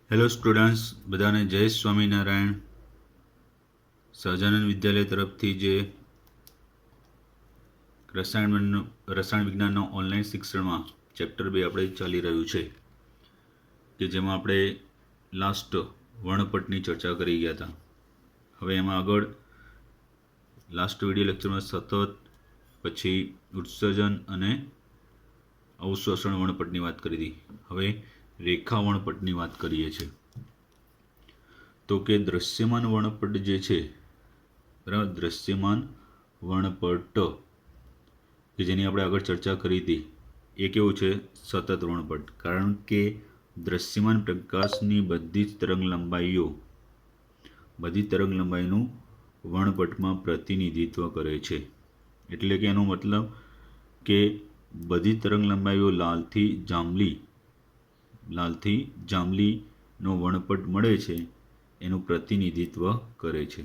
Hello students, બધાને જય સ્વામિનારાયણ. સહજાનંદ વિદ્યાલય તરફથી જે રસાયણ વિજ્ઞાનનો ઓનલાઈન શિક્ષણમાં ચેપ્ટર 2 આપણે ચાલી રહ્યું છે, કે જેમાં આપણે લાસ્ટ વર્ણપટની ચર્ચા કરી ગયા હતા. હવે એમાં આગળ લાસ્ટ વિડીયો લેક્ચરમાં સતત, પછી ઉત્સર્જન અને અવશોષણ વર્ણપટની વાત કરી હતી. હવે રેખા વર્ણપટની વાત કરીએ છીએ. તો કે દ્રશ્યમાન વર્ણપટ જે છે, બરાબર, દ્રશ્યમાન વર્ણપટ કે જેની આપણે આગળ ચર્ચા કરી હતી, એ કેવું છે? સતત વર્ણપટ. કારણ કે દ્રશ્યમાન પ્રકાશની બધી જ તરંગ લંબાઈનું વર્ણપટમાં પ્રતિનિધિત્વ કરે છે. એટલે કે એનો મતલબ કે બધી તરંગ લંબાઈઓ લાલથી જાંબલીનો વર્ણપટ મળે છે, એનું પ્રતિનિધિત્વ કરે છે.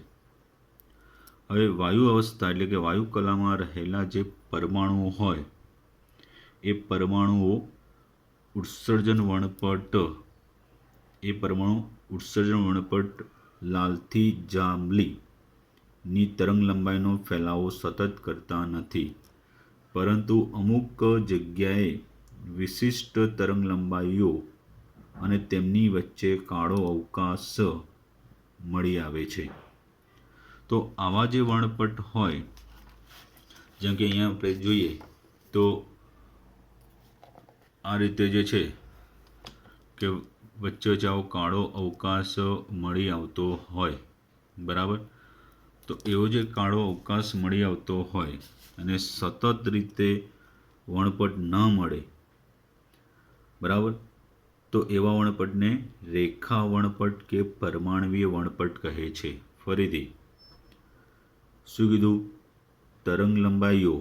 હવે વાયુ અવસ્થા એટલે કે વાયુ કલામાં રહેલા જે પરમાણુઓ હોય, એ પરમાણુ ઉત્સર્જન વર્ણપટ લાલથી જાંબલીની તરંગ લંબાઈનો ફેલાવો સતત કરતા નથી, પરંતુ અમુક જગ્યાએ વિશિષ્ટ તરંગ લંબાઈઓ અને તેમની વચ્ચે કાળો અવકાશ મળી આવે છે. તો આવા જે વર્ણપટ હોય, જેમ કે અહીંયા આપણે જોઈએ તો આ રીતે જે છે કે વચ્ચે આવો કાળો અવકાશ મળી આવતો હોય, બરાબર. તો એવો જે કાળો અવકાશ મળી આવતો હોય અને સતત રીતે વર્ણપટ ન મળે, બરાબર, તો એવા વર્ણપટને રેખા વર્ણપટ કે પરમાણવીય વર્ણપટ કહે છે. ફરીથી શું કીધું? તરંગ લંબાઈઓ,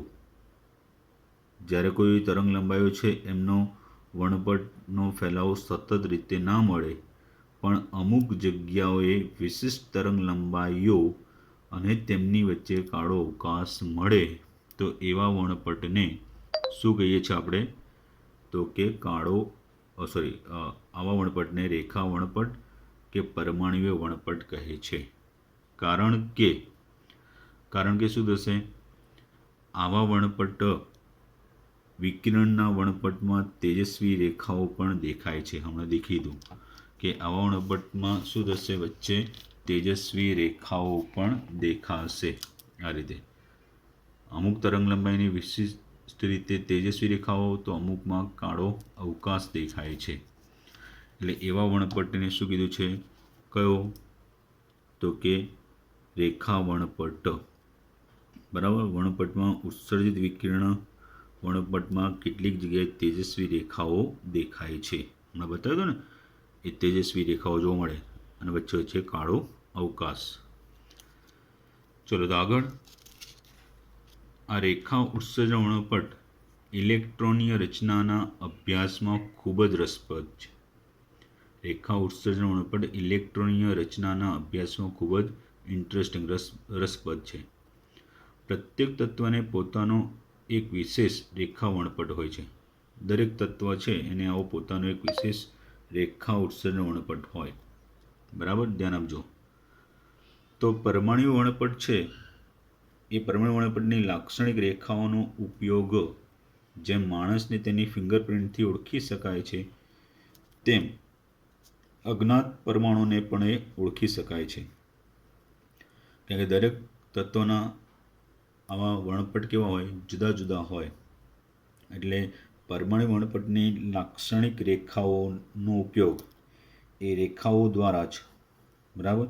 જ્યારે કોઈ તરંગ લંબાઈઓ છે એમનો વર્ણપટનો ફેલાવો સતત રીતે ના મળે, પણ અમુક જગ્યાઓએ વિશિષ્ટ તરંગ લંબાઈઓ અને તેમની વચ્ચે કાળો અવકાશ મળે, તો એવા વર્ણપટને શું કહીએ છીએ આપણે? તો કે આવા વર્ણપટને રેખા વર્ણપટ કે પરમાણવીય વર્ણપટ કહે છે. કારણ કે શું થશે? આવા વર્ણપટ વિકિરણના વર્ણપટમાં તેજસ્વી રેખાઓ પણ દેખાય છે. હમણાં દેખી દઉં કે આવા વર્ણપટમાં શું થશે? વચ્ચે તેજસ્વી રેખાઓ પણ દેખાશે. આ રીતે અમુક તરંગ લંબાઈની વિશિષ્ટ રીતે તેજસ્વી રેખાઓ, તો અમુકમાં કાળો અવકાશ દેખાય છે. એટલે એવા વર્ણપટને શું કીધું છે? કયો? તો કે રેખા વર્ણપટ. બરાબર. વર્ણપટમાં ઉત્સર્જિત વિકિરણ વર્ણપટમાં કેટલીક જગ્યાએ તેજસ્વી રેખાઓ દેખાય છે. હમણાં બતાવ્યું હતું ને, એ તેજસ્વી રેખાઓ જોવા મળે અને વચ્ચે કાળો અવકાશ. ચલો તો આગળ. આ રેખા ઉત્સર્જન વર્ણપટ ઇલેક્ટ્રોનીય રચનાના અભ્યાસમાં ખૂબ જ રસપ્રદ છે. રેખા ઉત્સર્જન વર્ણપટ ઇલેક્ટ્રોનીય રચનાના અભ્યાસમાં ખૂબ જ રસપ્રદ છે. પ્રત્યેક તત્વને પોતાનો એક વિશેષ રેખા વર્ણપટ હોય છે. દરેક તત્વ છે એને આવો પોતાનો એક વિશેષ રેખા ઉત્સર્જન વર્ણપટ હોય. બરાબર, ધ્યાન આપજો. તો પરમાણુ વર્ણપટ છે, એ પરમાણુ વર્ણપટની લાક્ષણિક રેખાઓનો ઉપયોગ જેમ માણસને તેની ફિંગરપ્રિન્ટથી ઓળખી શકાય છે, તેમ અજ્ઞાત પરમાણુને પણ એ ઓળખી શકાય છે. કારણ કે દરેક તત્વના આવા વર્ણપટ કેવા હોય? જુદા જુદા હોય. એટલે પરમાણુ વર્ણપટની લાક્ષણિક રેખાઓનો ઉપયોગ એ રેખાઓ દ્વારા જ, બરાબર,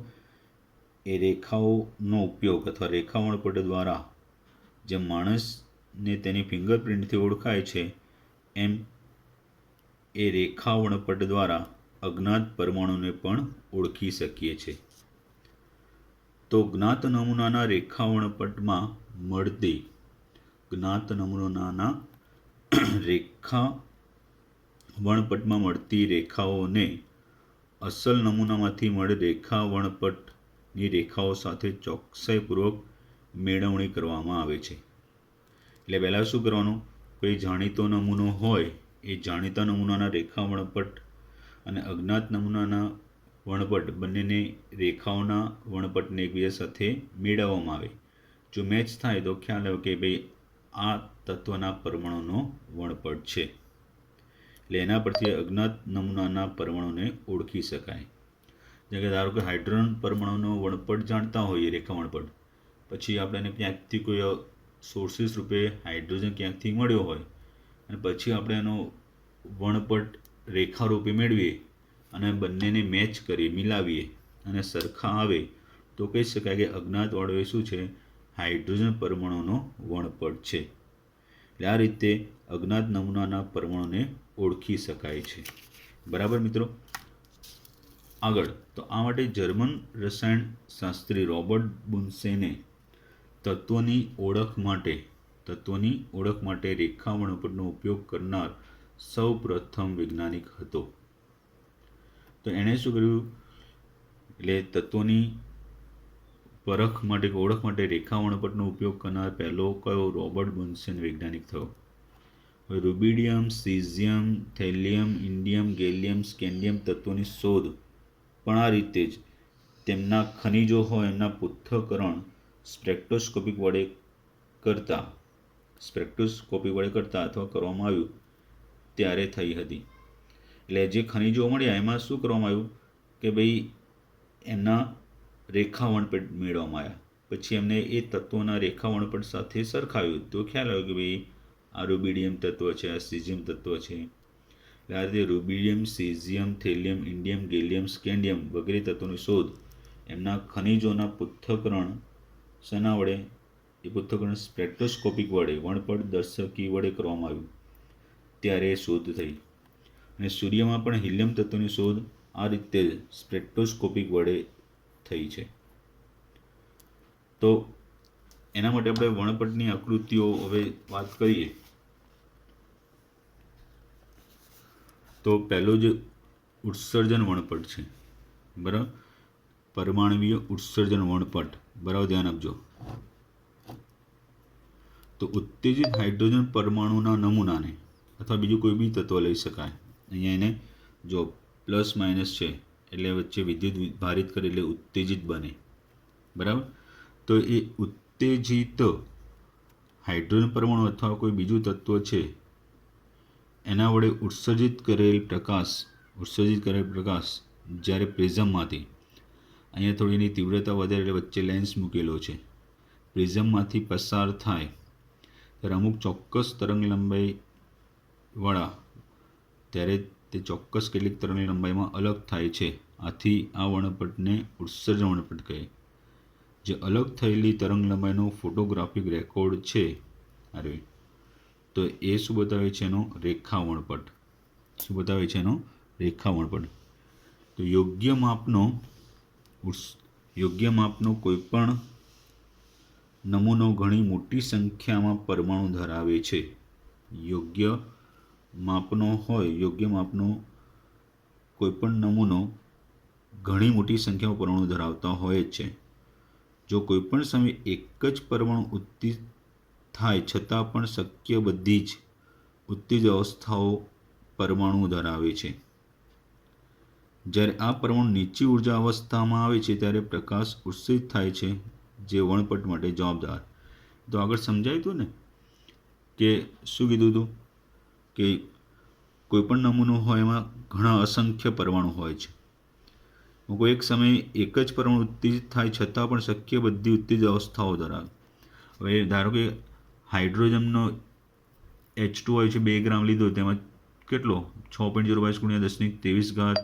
એ રેખાઓનો ઉપયોગ અથવા રેખા વર્ણપટ દ્વારા જેમ માણસને તેની ફિંગરપ્રિન્ટથી ઓળખાય છે, એમ એ રેખા વર્ણપટ દ્વારા અજ્ઞાત પરમાણુને પણ ઓળખી શકીએ છીએ. તો જ્ઞાત નમૂનાના રેખા વર્ણપટમાં મળતી રેખાઓને અસલ નમૂનામાંથી મળેલ રેખા વર્ણપટની રેખાઓ સાથે ચોકસાઈપૂર્વક મેળવણી કરવામાં આવે છે. એટલે પહેલાં શું કરવાનું? કોઈ જાણીતો નમૂનો હોય, એ જાણીતા નમૂનાના રેખા વર્ણપટ અને અજ્ઞાત નમૂનાના વર્ણપટ બંનેને રેખાઓના વર્ણપટને એકબીજા સાથે મેળવવામાં આવે. જો મેચ થાય તો ખ્યાલ આવે કે ભાઈ આ તત્વના પરમાણુનો વર્ણપટ છે. એટલે એના પરથી અજ્ઞાત નમૂનાના પરમાણુને ઓળખી શકાય. જેમ કે ધારો કે હાઇડ્રોજન પરમાણુનો વર્ણપટ જાણતા હોઈએ, રેખા વર્ણપટ, પછી આપણે એને ક્યાંકથી કોઈ સોર્સિસ રૂપે હાઇડ્રોજન ક્યાંકથી મળ્યો હોય અને પછી આપણે એનો વર્ણપટ રેખા રૂપે મેળવીએ અને બંનેને મેચ કરીએ, મિલાવીએ અને સરખા આવે તો કહી શકાય કે અજ્ઞાતવાળો એ શું છે, હાઇડ્રોજન પરમાણુનો વર્ણપટ છે. એટલે આ રીતે અજ્ઞાત નમૂનાના પરમાણુને ઓળખી શકાય છે. બરાબર મિત્રો. આગળ તો આ માટે જર્મન રસાયણ શાસ્ત્રી રોબર્ટ બુન્સેને તત્વની ઓળખ માટે રેખા વર્ણપટનો ઉપયોગ કરનાર સૌ પ્રથમ વૈજ્ઞાનિક હતો. તો એણે શું કર્યું, એટલે તત્વોની ઓળખ માટે રેખા વર્ણપટનો ઉપયોગ કરનાર પહેલો કયો રોબર્ટ બુન્સેન વૈજ્ઞાનિક થયો. Rubidium, caesium, thallium, indium, gallium, scandium તત્વોની શોધ પણ આ રીતે જ તેમના ખનિજો હોય એમના પૃથ્થકરણ સ્પેક્ટ્રોસ્કોપી વડે કરતા અથવા કરવામાં આવ્યું ત્યારે થઈ હતી. એટલે જે ખનિજો મળ્યા એમાં શું કરવામાં આવ્યું કે ભાઈ એમના રેખા વર્ણપટ મેળવવામાં આવ્યા. પછી એમને એ તત્વોના રેખા વર્ણપટ સાથે સરખાવ્યું તો ખ્યાલ આવ્યો કે ભાઈ આ રૂબિડિયમ તત્વ છે, આ સીઝિયમ તત્વ છે. આ રીતે rubidium, caesium, thallium, indium, gallium, scandium વગેરે તત્વોની શોધ એમના ખનિજોના પૃથ્થકરણ શેના વડે, એ પૃથ્થકરણ સ્પેક્ટ્રોસ્કોપિક વડે વર્ણપટ દર્શકી વડે કરવામાં આવ્યું ત્યારે શોધ થઈ. અને સૂર્યમાં પણ હિલિયમ તત્વની શોધ આ રીતે સ્પેક્ટ્રોસ્કોપિક વડે થઈ છે. તો એના માટે આપણે વર્ણપટની આકૃતિઓ હવે વાત કરીએ તો પહેલો જ ઉત્સર્જન વર્ણપટ છે. બરાબર, પરમાણવીય ઉત્સર્જન વર્ણપટ. બરાબર, ધ્યાન આપજો. તો ઉત્તેજિત હાઇડ્રોજન પરમાણુના નમૂનાને અથવા બીજું કોઈ બી તત્વ લઈ શકાય. અહીંયા એને જો પ્લસ માઇનસ છે એટલે વચ્ચે વિદ્યુત ભારિત કરે એટલે ઉત્તેજિત બને. બરાબર, તો એ ઉત્તેજિત હાઇડ્રોજન પરમાણુ અથવા કોઈ બીજું તત્વ છે એના વડે ઉત્સર્જિત કરેલ પ્રકાશ જ્યારે પ્રિઝમમાંથી, અહીંયા થોડી એની તીવ્રતા વધે એટલે વચ્ચે લેન્સ મૂકેલો છે, પ્રિઝમમાંથી પસાર થાય ત્યારે અમુક ચોક્કસ તરંગ લંબાઈવાળા ત્યારે તે ચોક્કસ કેટલીક તરંગ લંબાઈમાં અલગ થાય છે. આથી આ વર્ણપટને ઉત્સર્જન વર્ણપટ કહે. જે અલગ થયેલી તરંગ લંબાઈનો ફોટોગ્રાફિક રેકોર્ડ છે તો એ શું બતાવે છે, એનો રેખા વર્ણપટ. શું બતાવે છે, એનો રેખા વર્ણપટ. તો યોગ્ય માપનો કોઈ પણ નમૂનો ઘણી મોટી સંખ્યામાં પરમાણુ ધરાવે છે. યોગ્ય માપનો કોઈ પણ નમૂનો ઘણી મોટી સંખ્યામાં પરમાણુ ધરાવતા હોય છે. જો કોઈ પણ સમયે એક જ પરમાણુ ઉત્તેજિત થાય છતાં પણ શક્ય બધી જ ઉત્તેજ અવસ્થાઓ પરમાણુ ધરાવે છે. જ્યારે આ પરમાણુ નીચી ઉર્જા અવસ્થામાં આવે છે ત્યારે પ્રકાશ ઉત્સર્જિત થાય છે, જે વર્ણપટ માટે જવાબદાર. તો આગળ સમજાયું હતું ને કે શું કીધું હતું કે કોઈ પણ નમૂનો હોય એમાં ઘણા અસંખ્ય પરમાણુ હોય છે. કોઈ એક સમયે એક જ પરમાણુ ઉત્તેજિત થાય છતાં પણ શક્ય બધી ઉત્તેજ અવસ્થાઓ ધરાવે. હવે ધારો કે હાઇડ્રોજનનો H2 હોય છે 2 ગ્રામ લીધો, તેમાં કેટલો 6.022 × 1023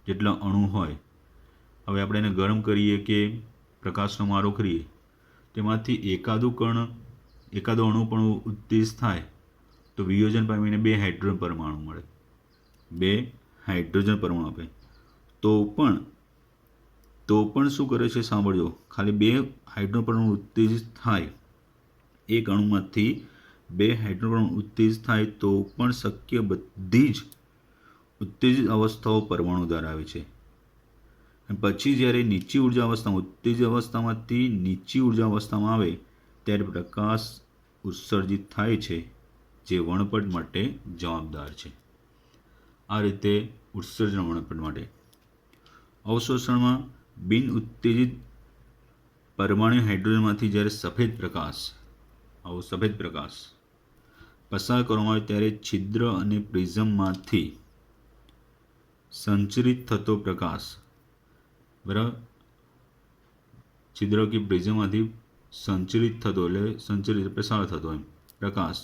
જેટલા અણુ હોય. હવે આપણે એને ગરમ કરીએ કે પ્રકાશનો મારો કરીએ તેમાંથી એકાદો અણુ પણ ઉત્તેજિત થાય તો વિયોજન પામીને 2 હાઇડ્રોજન પરમાણુ મળે. 2 હાઇડ્રોજન પરમાણુ આપે તો પણ શું કરે છે, સાંભળજો. ખાલી 2 હાઇડ્રોજન પરમાણુ ઉત્તેજિત થાય, એક અણુમાંથી 2 હાઇડ્રોજન પરમાણુ ઉત્તેજિત થાય તો પણ શક્ય બધી જ ઉત્તેજિત અવસ્થાઓ પરમાણુ ધરાવે છે. પછી જ્યારે નીચી ઉર્જા અવસ્થામાં ઉત્તેજિત અવસ્થામાંથી નીચી ઉર્જા અવસ્થામાં આવે ત્યારે પ્રકાશ ઉત્સર્જિત થાય છે, જે વર્ણપટ માટે જવાબદાર છે. આ રીતે ઉત્સર્જન વર્ણપટ માટે. અવશોષણમાં બિન ઉત્તેજિત પરમાણુ હાઇડ્રોજનમાંથી જ્યારે સફેદ પ્રકાશ પસાર કરવામાં આવે ત્યારે છિદ્ર અને પ્રિઝમમાંથી સંચરિત થતો પ્રકાશ, બરાબર, છિદ્ર કે પ્રિઝમમાંથી સંચરિત થતો પ્રસાર થતો એમ પ્રકાશ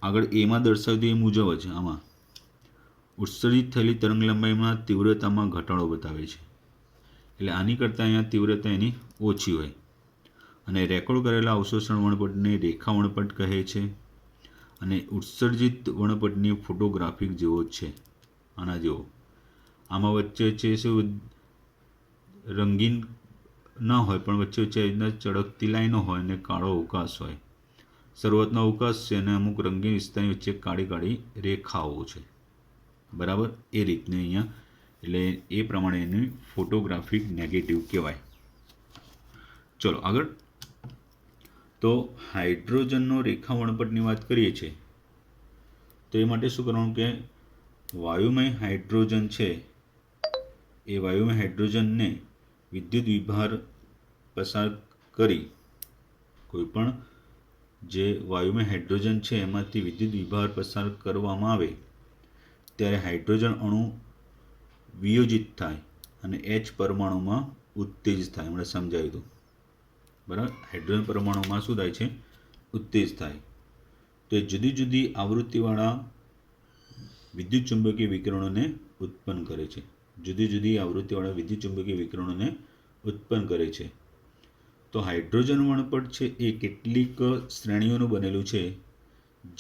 આગળ એમાં દર્શાવ્યું એ મુજબ જ આમાં ઉત્સર્જિત થયેલી તરંગ લંબાઈમાં તીવ્રતામાં ઘટાડો બતાવે છે. એટલે આની કરતાં અહીંયા તીવ્રતા એની ઓછી હોય. અને રેકોર્ડ કરેલા અવશોષણ વર્ણપટને રેખા વર્ણપટ કહે છે. અને ઉત્સર્જિત વર્ણપટની ફોટોગ્રાફિક જેવો જ છે, આના જેવો. આમાં વચ્ચે શું રંગીન ના હોય, પણ વચ્ચે રીતના ચળકતી લાઈનો હોય અને કાળો અવકાશ હોય. શરૂઆતનો અવકાશ છે અને અમુક રંગીન વિસ્તારની વચ્ચે કાળી કાળી રેખાઓ છે, બરાબર. એ રીતની અહીંયા એટલે એ પ્રમાણે એની ફોટોગ્રાફિક નેગેટિવ કહેવાય. ચલો આગળ. તો હાઇડ્રોજનનો રેખા વર્ણપટની વાત કરીએ છીએ તો એ માટે શું કરવાનું કે વાયુમય હાઇડ્રોજન છે એ વાયુમય હાઇડ્રોજનને વિદ્યુત વિભાર પસાર કરી કોઈપણ જે વાયુમય હાઇડ્રોજન છે એમાંથી વિદ્યુત વિભાર પસાર કરવામાં આવે ત્યારે હાઇડ્રોજન અણુ વિયોજિત થાય અને H પરમાણુમાં ઉત્તેજિત થાય. હમણાં સમજાવ્યું હતું, બરાબર. હાઇડ્રોજન પરમાણુમાં શું થાય છે? ઉત્તેજ થાય. તો એ જુદી જુદી આવૃત્તિવાળા વિદ્યુત ચુંબકીય વિકિરણોને ઉત્પન્ન કરે છે. જુદી જુદી આવૃત્તિવાળા વિદ્યુત ચુંબકીય વિકિરણોને ઉત્પન્ન કરે છે. તો હાઇડ્રોજન વર્ણપટ છે એ કેટલીક શ્રેણીઓનું બનેલું છે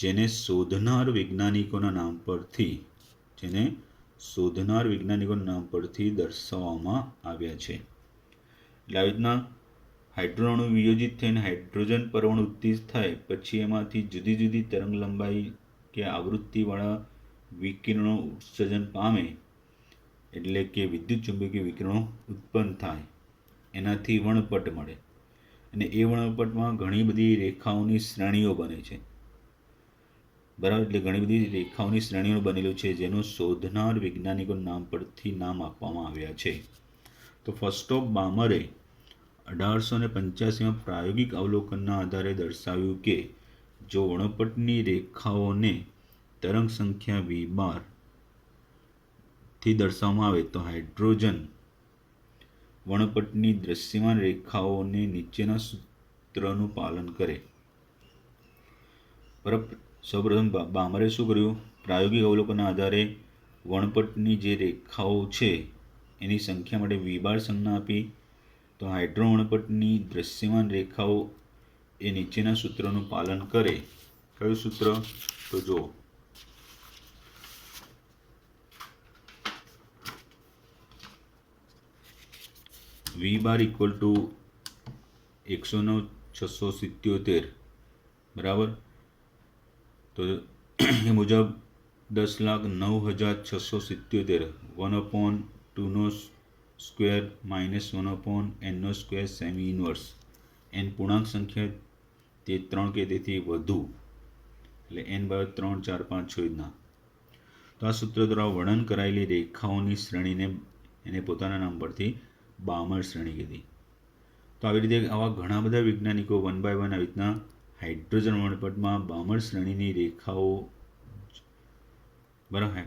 જેને શોધનાર વૈજ્ઞાનિકોના નામ પરથી દર્શાવવામાં આવ્યા છે. એટલે આવી રીતના હાઇડ્રોજન અણુ વિયોજિત થઈને હાઇડ્રોજન પરમાણુ ઉત્તેજિત થાય પછી એમાંથી જુદી જુદી તરંગ લંબાઈ કે આવૃત્તિવાળા વિકિરણો ઉત્સર્જન પામે એટલે કે વિદ્યુત ચુંબકીય વિકિરણો ઉત્પન્ન થાય, એનાથી વર્ણપટ મળે. અને એ વર્ણપટમાં ઘણી બધી રેખાઓની શ્રેણીઓ બને છે, બરાબર. એટલે ઘણી બધી રેખાઓની શ્રેણીઓ બનેલું છે જેનું શોધનાર વૈજ્ઞાનિકોના નામ પરથી નામ આપવામાં આવ્યા છે. તો ફર્સ્ટ ઓફ બામરે 1885માં પ્રાયોગિક અવલોકનના આધારે દર્શાવ્યું કે જો વર્ણપટની રેખાઓને તરંગ સંખ્યા v થી દર્શાવવામાં આવે તો હાઇડ્રોજન વર્ણપટની દૃશ્યમાન રેખાઓને નીચેના સૂત્રનું પાલન કરે. બરાબર. સૌપ્રથમ બામરે શું કર્યું? પ્રાયોગિક અવલોકનના આધારે વર્ણપટની જે રેખાઓ છે એની સંખ્યા માટે v સંજ્ઞા આપી. તો હાઇડ્રોજન વર્ણપટની દૃશ્યમાન રેખાઓ એ નીચેના સૂત્રનું પાલન કરે. કયું સૂત્ર? તો જો v = 109,677, બરાબર. તો એ મુજબ 10,09,677 1/2 - 1/n² સેમી ઇનવર્સ. n પૂર્ણાંક સંખ્યા તે 3 કે તેથી વધુ એટલે n = 3, 4, 5, 6 ના. તો આ સૂત્ર દ્વારા વર્ણન કરાયેલી રેખાઓની શ્રેણીને એને પોતાના નામ પરથી બામર શ્રેણી કીધી. તો આવી રીતે આવા ઘણા બધા વૈજ્ઞાનિકો 1 by 1 આવી રીતના હાઇડ્રોજન વર્ણપટમાં બામર શ્રેણીની રેખાઓ બરાબર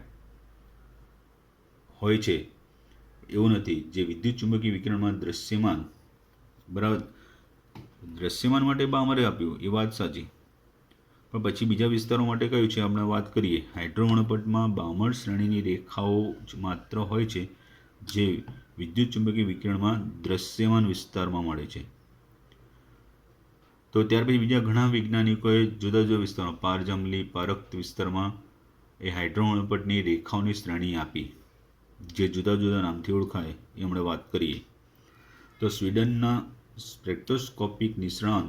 હોય છે એવું નથી. જે વિદ્યુત ચુંબકીય વિકિરણમાં દૃશ્યમાન, બરાબર, દૃશ્યમાન માટે બામરે આપ્યું એ વાત સાચી, પણ પછી બીજા વિસ્તારો માટે કયું છે આપણે વાત કરીએ. હાઇડ્રોજન વર્ણપટમાં બામર શ્રેણીની રેખાઓ જ માત્ર હોય છે જે વિદ્યુત ચુંબકીય વિકિરણમાં દૃશ્યમાન વિસ્તારમાં મળે છે. તો ત્યાર પછી બીજા ઘણા વૈજ્ઞાનિકોએ જુદા જુદા વિસ્તારમાં પારજમલી પારખ્ત વિસ્તારમાં એ હાઇડ્રોજન વર્ણપટની રેખાઓની શ્રેણી આપી જે જુદા જુદા નામથી ઓળખાય એ આપણે વાત કરીએ. તો સ્વીડનના સ્પેક્ટ્રોસ્કોપિક નિષ્ણાત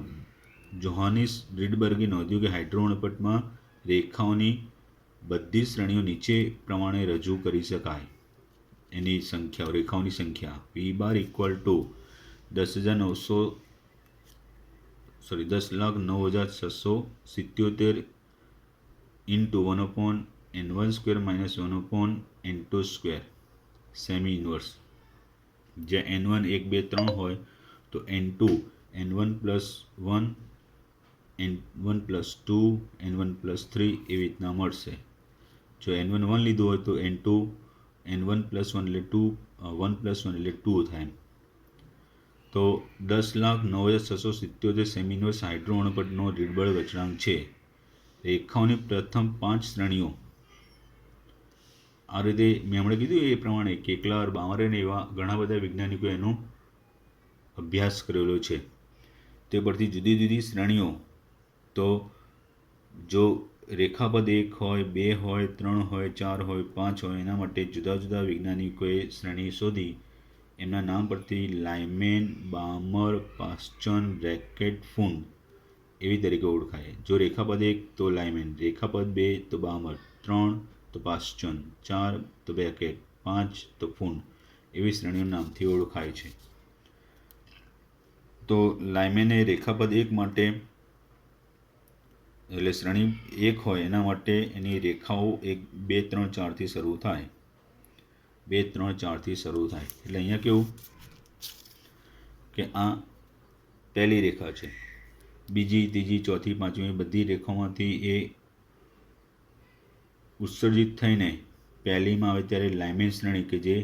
જોહાનિસ રીડબર્ગે નોંધ્યું કે હાઇડ્રોજન વર્ણપટમાં રેખાઓની બધી શ્રેણીઓ નીચે પ્રમાણે રજૂ કરી શકાય. એની સંખ્યા, રેખાઓની સંખ્યા v = 10,09,677 × 1/n² n1 square minus 1/n2 square semi inverse, જે n1 1 2 3 હોય તો n2 n1 plus 1 n1 plus 2 n1 plus 3 એવી રીતના મળશે. જો n1 1 લીધું હોય તો n2 n1 પ્લસ 1 એટલે 2 1 પ્લસ 1 એટલે 2 થાય. તો 10,09,677 સેમી ઇન્વર્સ હાઇડ્રો વર્ણપટનો રીડબળ અચળાંક છે. રેખાઓની પ્રથમ 5 શ્રેણીઓ આ રીતે મેં હમણાં કીધું એ પ્રમાણે કેકલર, બામરે ને એવા ઘણા બધા વૈજ્ઞાનિકોએ એનો અભ્યાસ કરેલો છે. તે પરથી જુદી જુદી શ્રેણીઓ, તો જો રેખાપદ 1 હોય, 2 હોય, 3 હોય, 4 હોય, 5 હોય, એના માટે જુદા જુદા વૈજ્ઞાનિકોએ શ્રેણી શોધી એમના નામ પરથી લાયમેન, બામર, પાસ્ચન, બ્રેકેટ, ફુન એવી તરીકે ઓળખાય. જો રેખાપદ 1 તો લાયમેન, રેખાપદ 2 તો બામર, 3 તો પાસ્ચન, 4 તો બ્રેકેટ, 5 તો ફુન એવી શ્રેણીઓના નામથી ઓળખાય છે. તો લાયમેને રેખાપદ 1 માટે એટલે શ્રેણી 1 હોય એના માટે એની રેખાઓ 1 2 3 4થી શરૂ થાય, 2 3 4થી શરૂ થાય. એટલે અહીંયા કેવું કે આ પહેલી રેખા છે, બીજી, ત્રીજી, ચોથી, પાંચમી બધી રેખાઓમાંથી એ ઉત્સર્જિત થઈને પહેલીમાં આવે ત્યારે લાયમેન શ્રેણી કે જે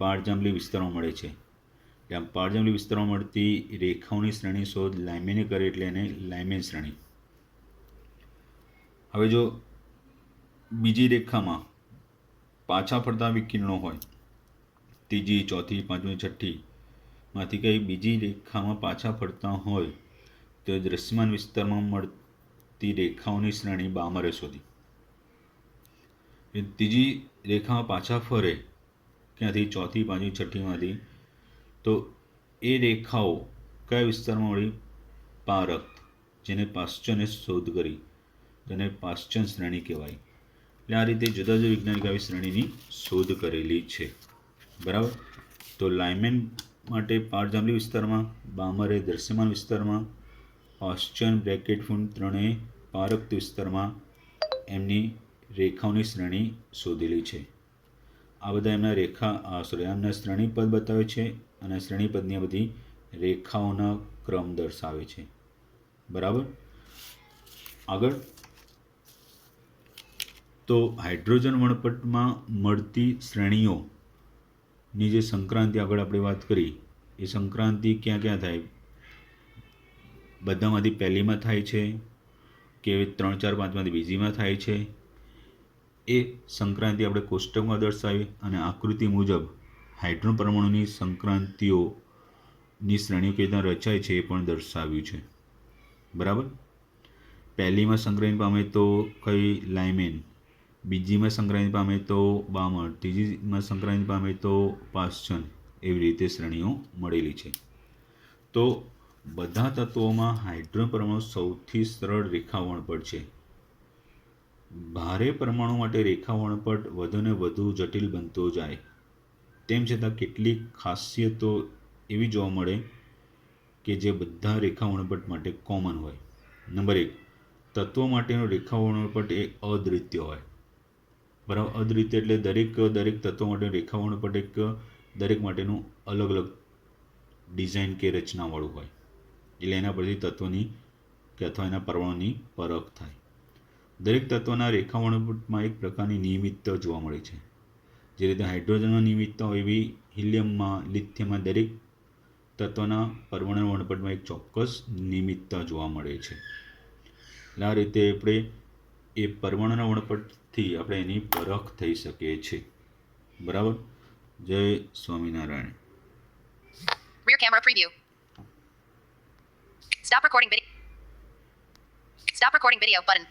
પારજાંબલી વિસ્તારમાં મળે છે. આમ પારજાંબલી વિસ્તારમાં મળતી રેખાઓની શ્રેણી શોધ લાયમેને કરે એટલે એને લાયમેન શ્રેણી. હવે જો બીજી રેખામાં પાછા ફરતા વિકિરણો હોય, ત્રીજી, ચોથી, પાંચમી, છઠ્ઠીમાંથી કંઈ બીજી રેખામાં પાછા ફરતા હોય તો દૃશ્યમાન વિસ્તારમાં મળતી રેખાઓની શ્રેણી બામરે શોધી. ત્રીજી રેખામાં પાછા ફરે ક્યાંથી, ચોથી, પાંચમી, છઠ્ઠીમાંથી, તો એ રેખાઓ કયા વિસ્તારમાં મળી, પારક, જેને પાસ્ચને શોધ કરી, જેને પાસ્ચન શ્રેણી કહેવાય. એટલે આ રીતે જુદા જુદા વૈજ્ઞાનિક આવી શ્રેણીની શોધ કરેલી છે. બરાબર. તો લાયમેન માટે પારજાંબલી વિસ્તારમાં, બામરે દૃશ્યમાન વિસ્તારમાં, પાસ્ચન, બ્રેકેટ, ફુન ત્રણેય પારક વિસ્તારમાં એમની રેખાઓની શ્રેણી શોધેલી છે. આ બધા એમના શ્રેણીપદ બતાવે છે અને શ્રેણીપદની આ બધી રેખાઓના ક્રમ દર્શાવે છે. બરાબર. આગળ તો હાઇડ્રોજન વર્ણપટમાં મળતી શ્રેણીઓની જે સંક્રાંતિ આગળ આપણે વાત કરી, એ સંક્રાંતિ ક્યાં ક્યાં થાય, બધામાંથી પહેલીમાં થાય છે કે 3 4 5માંથી બીજીમાં થાય છે, એ સંક્રાંતિ આપણે કોષ્ટકમાં દર્શાવી અને આકૃતિ મુજબ હાઇડ્રોજન પરમાણુની સંક્રાંતિઓની શ્રેણીઓ કેવી રીતના રચાય છે એ પણ દર્શાવ્યું છે. બરાબર. પહેલીમાં સંક્રાંતિ પામે તો કઈ, લાયમેન, બીજીમાં સંક્રાંતિ પામે તો બામર, ત્રીજીમાં સંક્રાંતિ પામે તો પાસ્ચન, એવી રીતે શ્રેણીઓ મળેલી છે. તો બધા તત્વોમાં હાઇડ્રોજન પરમાણુ સૌથી સરળ રેખા વર્ણપટ છે. ભારે પરમાણુ માટે રેખા વર્ણપટ વધુને વધુ જટિલ બનતો જાય. તેમ છતાં કેટલીક ખાસિયતો એવી જોવા મળે કે જે બધા રેખા વર્ણપટ માટે કોમન હોય. નંબર 1, તત્વો માટેનો રેખા વર્ણપટ એ અદ્વિતીય હોય. બરાબર. અદ્વિતીય એટલે દરેક તત્વો માટે રેખા વર્ણપટ એક દરેક માટેનું અલગ અલગ ડિઝાઇન કે રચનાવાળું હોય. એટલે એના પરથી તત્વોની કે અથવા એના પરમાણુની પરખ થાય. દરેક તત્વના રેખા વર્ણપટમાં એક પ્રકારની નિયમિતતા જોવા મળે છે. જે રીતે હાઇડ્રોજનમાં નિયમિતતા હોય એવી હિલિયમમાં, લિથિયમમાં દરેક તત્વના પરમાણુ વર્ણપટમાં એક ચોક્કસ નિયમિતતા જોવા મળે છે. એટલે આ રીતે આપણે એ પરમાણુના વર્ણપટથી આપણે એની પરખ થઈ શકે છે. બરાબર. જય Swaminarayan. Rear camera preview. Stop recording video. Stop recording video button.